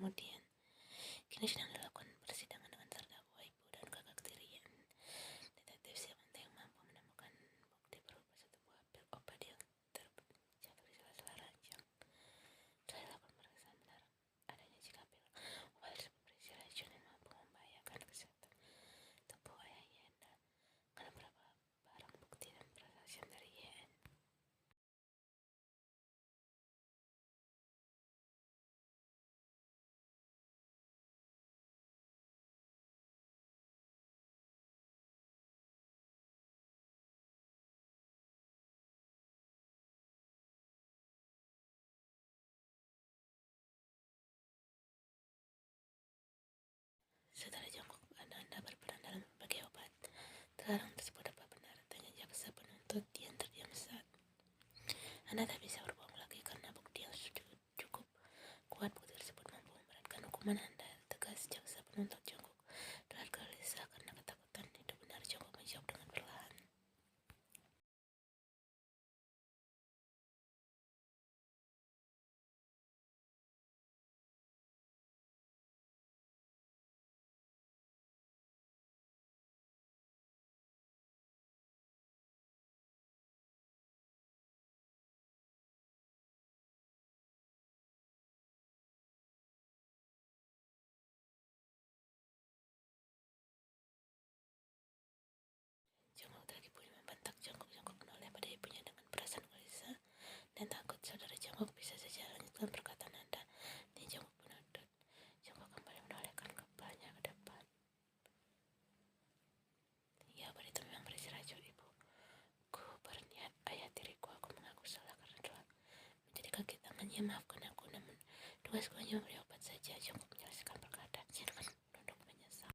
kemudian, kini sedang dilakukan persidangan dengan terdakwa ibu dan kakak tiri. Detektif Siamante yang mampu menemukan bukti berupa satu buah pil obat yang terjatuh di sela-sela ranjang. Setelah dilakukan pemeriksaan benar adanya jika pil obat tersebut berisi racun yang mampu membahayakan kesehatan tubuh ayah Yenda. Karena beberapa barang bukti dan persaksian dari YN, setelah jongkok Anda berperan dalam berbagai obat terlarang tersebut apa benar? Tanya jaksa penuntut yang terdiam saat. Anda tak bisa berbohong lagi karena bukti yang cukup kuat. Bukti tersebut mampu memberatkan hukuman Anda, tegas jaksa penuntut. Jongkok telah gelisah karena ketakutan. Itu benar, Jongkok menjawab dengan perlahan. Jongkok lagi pun membentak. Jongkok menoleh pada ibunya dengan perasaan gelisah dan takut. Saudara Jongkok, bisa saja lanjutkan perkataan Anda. Ini Jongkok penuntut. Jongkok kembali menolehkan kepalanya ke depan. Ya, obat itu memang berisi racun, ibu. Ku berniat, ayah tiriku. Aku mengaku salah karena telah menjadi kaki tangannya. Maafkan aku, namun tugasku hanya memberi obat saja. Jongkok menyelesaikan perkataannya dengan menunduk menyesal.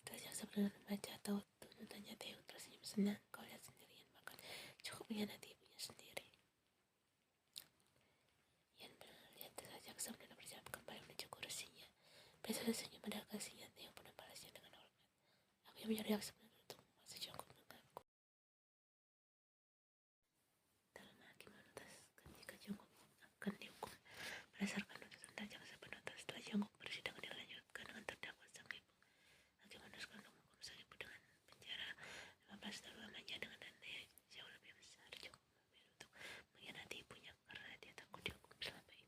Setelah jaksa penuntut membaca atau tuntutannya, Theo tersenyum senang. Kau lihat sendirian, bahkan cukup mengkhianati ibunya sendiri. Ian melihat saat jaksa penuntut berjalan kembali menuju kursinya. Beliau tersenyum pada kasihan. Theo pun membalasnya dengan hormat. Aku yang menyuruh jaksa penuntut untuk memaksa Jongkok mengaku. Dalam hakim memutuskan jika Jongkok akan dihukum berdasarkan tuntutan jaksa penuntut. Setelah Jongkok, persidangan dilanjutkan dengan terdakwa sang ibu. Hakim memutuskan untuk menghukum sang ibu dengan penjara 15 tahun lamanya dengan denda yang jauh lebih besar. Jongkok memilih untuk mengkhianati ibunya karena dia takut dihukum selama ini.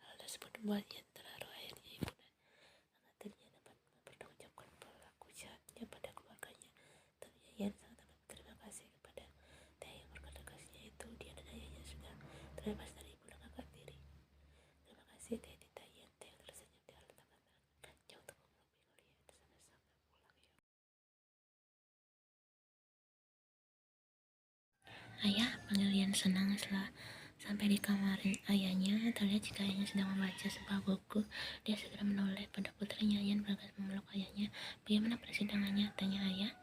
Hal tersebut membuat Ian terharu. Akhirnya ibu dan kakak tirinya dapat mempertanggungjawabkan pelaku jahatnya pada keluarganya. Tentunya Ian sangat amat berterima kasih kepada Teh yang berkat kasihnya itu dia dan ayahnya sudah terbebas dari ibu dan kakak tiri. Terima kasih Teh, Tita Ian. Teh tersenyum. Dia letakkan tangan jauh untuk memeluk Ian sama-sama pulang ya. Ayah, panggil Ian senang. Setelah sampai di kamar ayahnya, terlihat jika ayahnya sedang membaca sebuah buku. Dia segera menoleh pada putrinya. Ian bergegas memeluk ayahnya. Bagaimana persidangannya? Tanya ayah.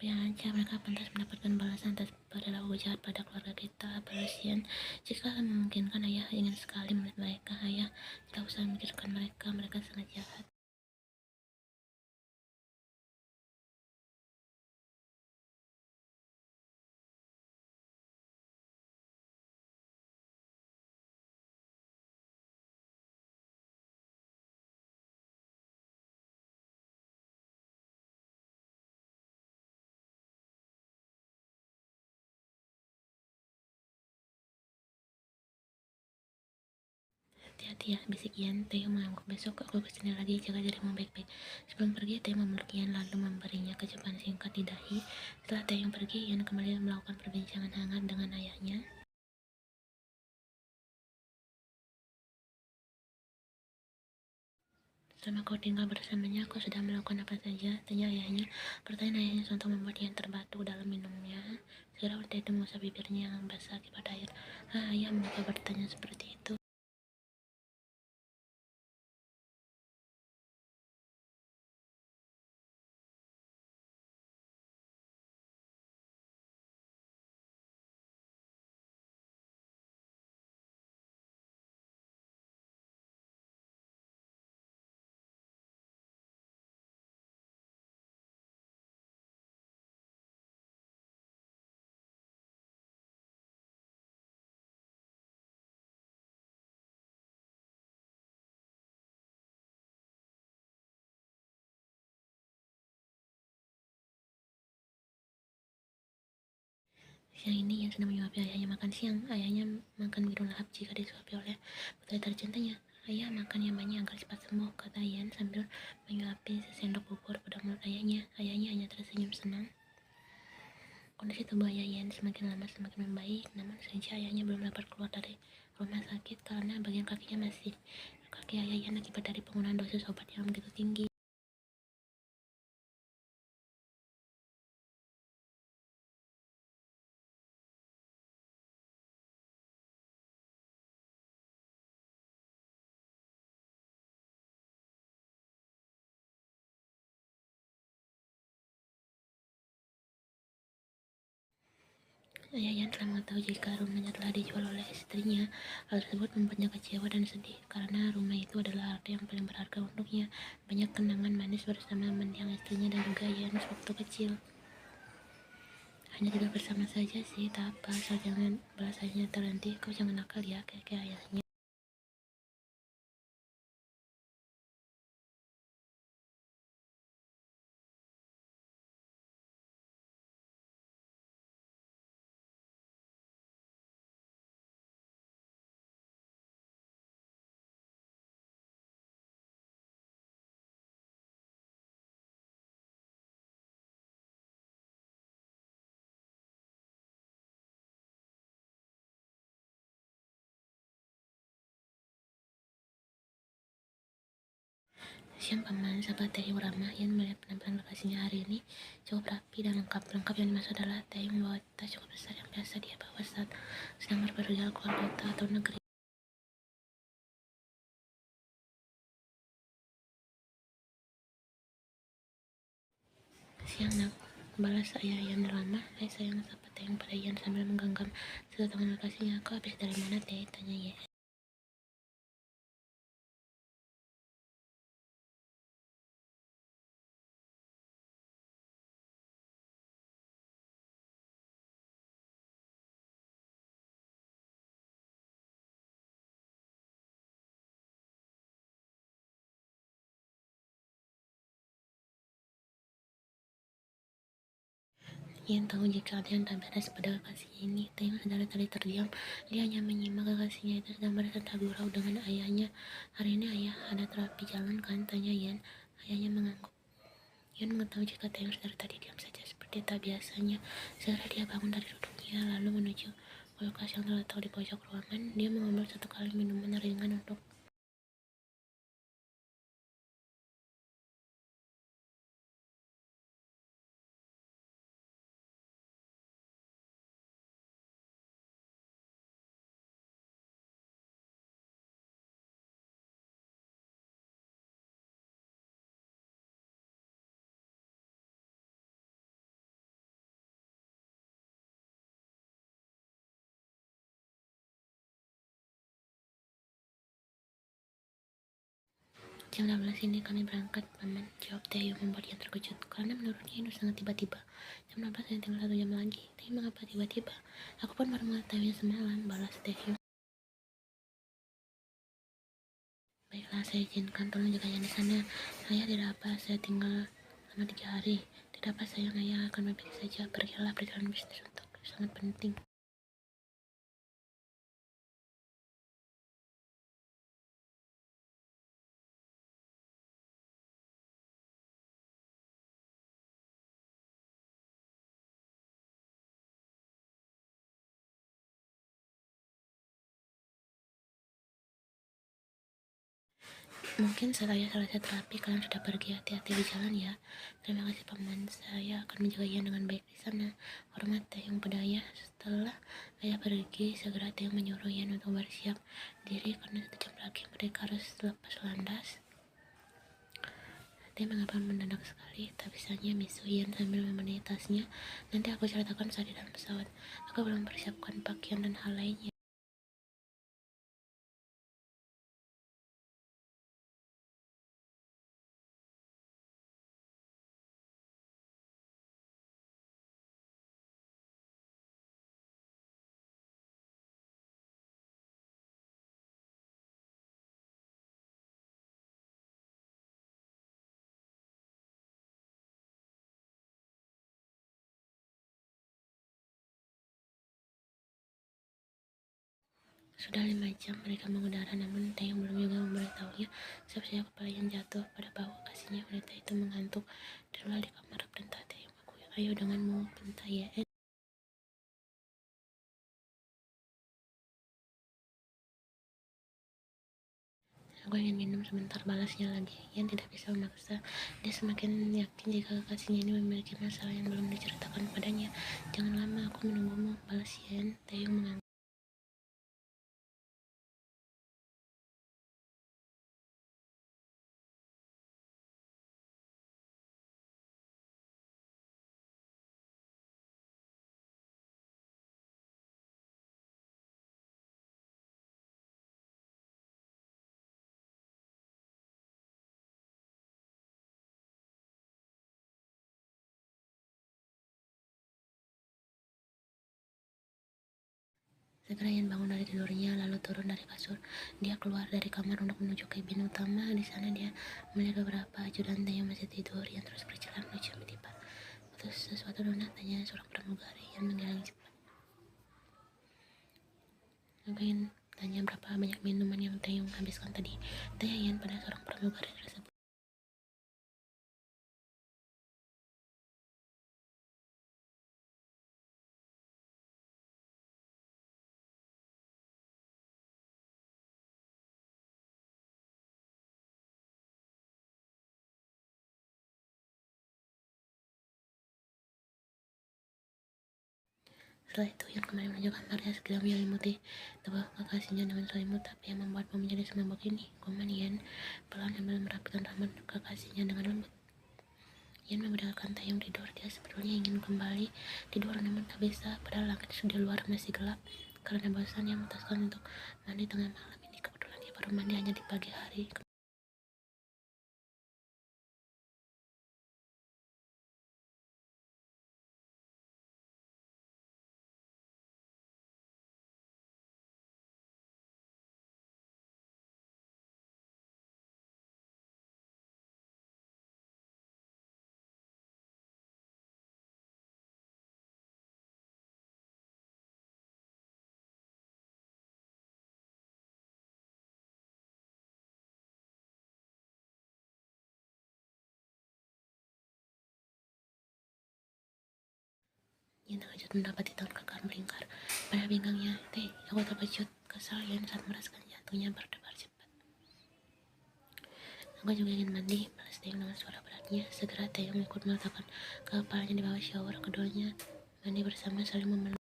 Berlanjut, mereka pantas mendapatkan balasan atas perilaku jahat pada keluarga kita. Balas Ian. Jika memungkinkan, ayah ingin sekali melihat mereka. Ayah, tidak usah memikirkan mereka. Mereka sangat jahat. Hati-hati ya, bisik Ian. Taeyong mengangguk. Besok aku kesini lagi, jaga dirimu baik-baik. Sebelum pergi, Taeyong memeluk Ian lalu memberinya kecupan singkat di dahi. Setelah Taeyong pergi, Ian kembali melakukan perbincangan hangat dengan ayahnya. Selama kau tinggal bersamanya, kau sudah melakukan apa saja? Tanya ayahnya. Pertanyaan ayahnya sontak membuat Ian terbatu dalam minumnya. Segera wanita itu mengusap bibirnya yang basah akibat air. Ayah, mengapa bertanya seperti itu? Siang ini Ian sedang menyuapi ayahnya makan siang. Ayahnya makan biru lahap jika disuapi oleh putri tercintanya. Ayah makan yang banyak agar cepat sembuh, kata Ian sambil menyuapi sesendok bubur pada mulut ayahnya. Ayahnya hanya tersenyum senang. Kondisi tubuh ayah Ian semakin lama semakin membaik, namun sayangnya ayahnya belum dapat keluar dari rumah sakit karena bagian kakinya masih kaki ayah Ian akibat dari penggunaan dosis obat yang begitu tinggi. Ayah Ian telah mengetahui jika rumahnya telah dijual oleh istrinya. Hal tersebut membuatnya kecewa dan sedih karena rumah itu adalah harta yang paling berharga untuknya. Banyak kenangan manis bersama mendiang istrinya dan juga Ian waktu kecil. Hanya tidur bersama saja sih, tak apa, asal jangan bahasanya terhenti. Kau jangan nakal ya, kayak ayahnya. Siang paman, sahabat Taeyong ramah. Ian melihat penampilan kekasihnya hari ini cukup rapi dan lengkap. Lengkap yang dimaksud adalah Taeyong membawa tas cukup besar yang biasa dia bawa saat sedang berpergian keluar kota atau negeri. Siang nak, balas ayah Ian ramah. Hai sayang, sahabat Taeyong pada Ian sambil menggenggam satu tangan kekasihnya. Kau habis dari mana Tae? Tanya Ian. Ian tahu jika ada yang tak beres pada kekasihnya ini. Taeyong sedari tadi terdiam. Dia hanya menyimak kekasihnya itu sedang bertentang gurau dengan ayahnya. Hari ini ayah ada terapi jalan kan? Tanya Ian. Ayahnya mengangguk. Ian mengetahui jika Taeyong sedari tadi diam saja seperti tak biasanya. Segera dia bangun dari duduknya lalu menuju kulkas yang terletak di pojok ruangan. Dia mengambil satu kali minuman ringan untuk jam 12 ini kami berangkat, paman, jawab Taeyong membuat Ian terkejut. Karena menurutnya itu sangat tiba-tiba. Jam 12 dan tinggal 1 jam lagi. Tapi mengapa tiba-tiba? Aku pun baru mengetahuinya semalam, balas Taeyong. Baiklah, saya izinkan, tolong jaga Ian di sana. Ayah tidak apa, saya tinggal selama 3 hari. Tidak apa sayang, ayah akan baik-baik saja. Pergilah, perjalanan bisnis untuk sangat penting. Mungkin setelah selesai terapi kalian sudah pergi, hati-hati di jalan ya. Terima kasih paman, saya akan menjaga Ian dengan baik di sana. Hormat Taeyong pada ayah. Setelah ayah pergi, segera Taeyong menyuruh Ian untuk bersiap diri karena 1 jam lagi mereka harus lepas landas. Dia mengapa mendadak sekali, tak bisanya misu Ian sambil memenuhi tasnya. Nanti aku ceritakan saat di dalam pesawat. Aku belum persiapkan pakaian dan hal lainnya. Sudah 5 jam mereka mengudara, namun Taeyong belum juga memberitahunya. Siap-siap kepala yang jatuh pada bahu kasihnya. Wanita itu mengantuk. Di luar di kamar perintah Taeyong, aku ayo denganmu, perintah Yen. Aku ingin minum sebentar, balasnya lagi. Yen tidak bisa memaksa. Dia semakin yakin jika kekasihnya ini memiliki masalah yang belum diceritakan padanya. Jangan lama, aku menunggumu, balas Yen. Taeyong mengangguk. Segera Yen bangun dari tidurnya, lalu turun dari kasur. Dia keluar dari kamar untuk menuju kabin utama. Di sana dia melihat beberapa ajudan yang masih tidur. Yen terus berjalan menuju minibar. Terus sesuatu dona, tanya seorang pramugari. Yen menggeleng cepat. Aku ingin tanya berapa banyak minuman yang Taeyong habiskan tadi. Tanya Yen pada seorang pramugari tersebut. Setelah itu Yen kembali menuju kamarnya, segera menyelimuti tubuh kekasihnya dengan selimut. Tapi yang membuatmu menjadi semabuk ini, kuman Yen pelan sambil merapikan rambut kekasihnya dengan lembut. Yen membiarkan Taeyong tidur. Dia sebetulnya ingin kembali tidur, namun tak bisa. Padahal langit di luar masih gelap. Karena bosan, ia memutuskan untuk mandi tengah malam ini. Kebetulan dia baru mandi hanya di pagi hari. Yen terkejut mendapati tangan kekar melingkar pada pinggangnya. Aku terkejut, kesal Yen saat merasakan jantungnya berdebar cepat. Aku juga ingin mandi, balas Taeyong dengan suara beratnya. Segera Taeyong ikut meletakkan kepalanya di bawah shower. Keduanya mandi bersama, saling memeluk.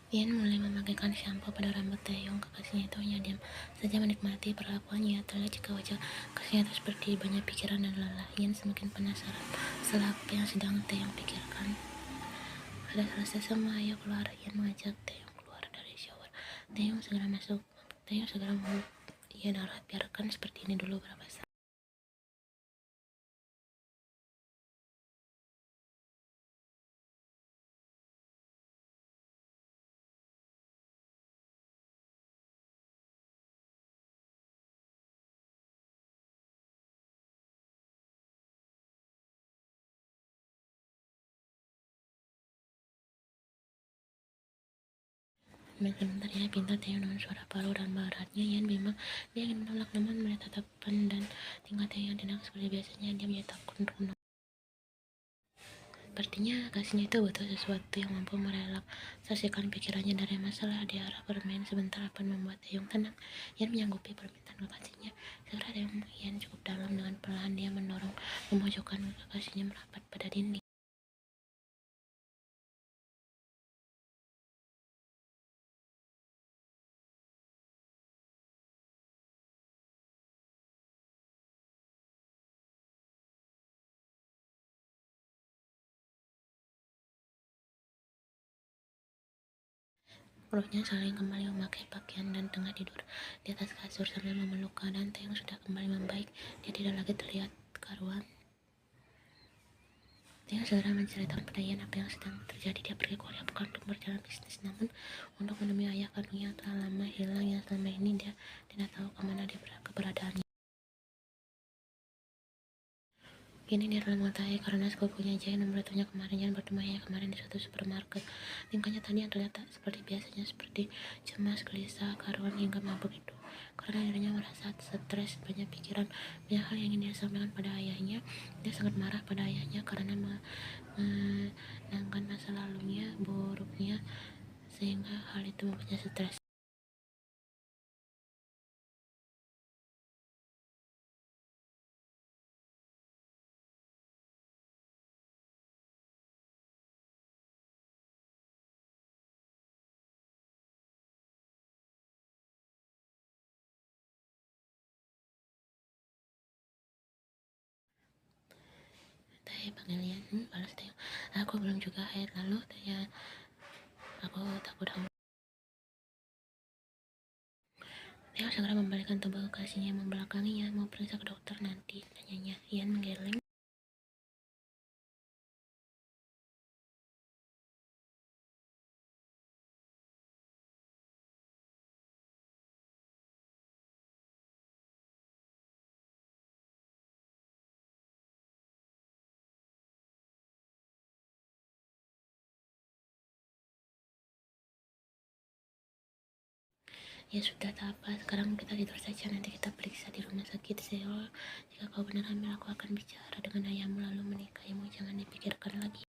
Ian mulai memakaikan shampoo pada rambut Taeyong. Kekasihnya itu hanya diam saja menikmati perlakuannya. Terlihat jika wajah kekasihnya itu seperti banyak pikiran dan lelah. Ian semakin penasaran setelah apa yang sedang Taeyong pikirkan. Sudah selesai semua, ayo keluar. Ian mengajak Taeyong keluar dari shower. Taeyong segera masuk. Taeyong segera memeluk Ian erat. Biarkan seperti ini dulu berapa saat. Sebentar ya, pintar Taeyong dengan suara palu dan baratnya. Yan memang dia ingin menolak, namun melihat tatapan dan tingkah Taeyong yang tenang seperti biasanya, dia menjadi takut untuk menolak. Sepertinya kasihnya itu butuh sesuatu yang mampu merelaksasikan pikirannya dari masalah. Dia harap bermain sebentar akan membuat Taeyong tenang. Yan menyanggupi permintaan kekasihnya. Segera Taeyong Yan cukup dalam. Dengan perlahan dia mendorong memojokkan kekasihnya merapat pada dinding. Perutnya saling kembali memakai pakaian dan tengah tidur di atas kasur sambil memeluk keadaan Taeyong sudah kembali membaik. Dia tidak lagi terlihat karuan. Taeyong segera menceritakan pada Yan apa yang sedang terjadi. Dia pergi ke Korea bukan untuk berjalan bisnis, namun untuk menemui ayah kandungnya yang telah lama hilang, yang selama ini dia tidak tahu kemana dia keberadaannya. Kini dia telah mengetahui karena sepupunya Jae memberitahunya kemarin. Yan bertemu ayah kemarin di suatu supermarket. Tingkahnya tadi yang terlihat tak seperti biasanya, seperti cemas, gelisah, karuan, hingga mabuk itu. Karena dirinya merasa stres, banyak pikiran, banyak hal yang ingin dia sampaikan pada ayahnya. Dia sangat marah pada ayahnya karena menangkan masa lalunya buruknya, sehingga hal itu membuatnya stres. Tae panggil Yan, balas Taeyong. Aku belum juga haid. Lalu Taeyong, aku takut hamil. Taeyong segera membalikkan tubuh kekasihnya membelakanginya. Mau periksa ke dokter nanti, tanyanya. Yan menggeleng. Ya sudah, tak apa. Sekarang kita tidur saja. Nanti kita periksa di rumah sakit Seoul. Jika kau benar hamil, aku akan bicara dengan ayahmu lalu menikahimu. Jangan dipikirkan lagi.